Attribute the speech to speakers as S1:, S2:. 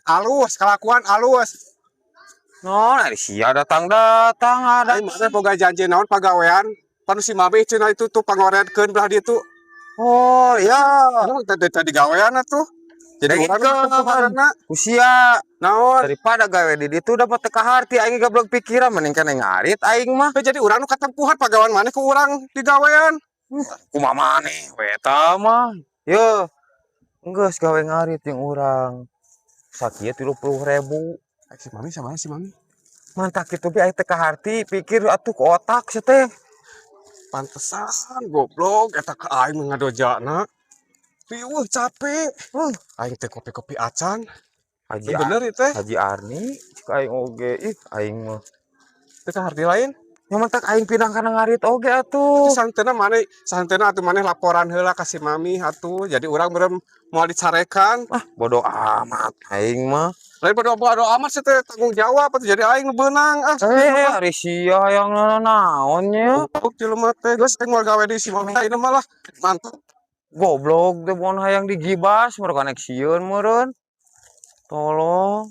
S1: alus kelakuan alus.
S2: No, dari sia datang ada.
S1: Aing mah boga janji naon pagawean. Panu si Mami cenah itu tuh pangoreankeun belah ditu.
S2: Oh, ya.
S1: Anu tadi gawean tuh. Jadi urang
S2: Dengkeun.
S1: mah
S2: Usia
S1: naon?
S2: daripada gawe di ditu dapat teka harti aing goblok pikiran mending kana ngarit aing mah.
S1: Jadi urang nu katempuhan pagawean maneh ku urang di gawean.
S2: Kumaha maneh we eta mah. Yo, geus gawe ngarit jeung urang. Sakieu 30.000.
S1: Si Mami sama si Mami.
S2: Mantak kitu ge aing teka harti pikir atuh ke otak sia teh.
S1: Pantesan goblok eta ka aing ngadojana. Pieuh capek. Aing teh kopi-kopi acan.
S2: Haji
S1: Bener itu teh.
S2: Haji Arni cik aing oge ih aing mah.
S1: Teu ka harti lain.
S2: Nya mantak aing pindah kana ngarit oge atuh.
S1: Santena atuh maneh laporan heula ka si Mami atuh. Jadi urang berem moal dicarekan.
S2: Ah, bodoh amat aing mah.
S1: Lain bodo amat sih teh tanggung jawab atuh jadi aing nu beunang.
S2: Ari sia hayang naon nya.
S1: Goblok jelema teh geus aing moal gawe di si Mami ayeuna malah mantap.
S2: Goblok teh mun hayang digibas meureun koneksieun meureun. Tolong.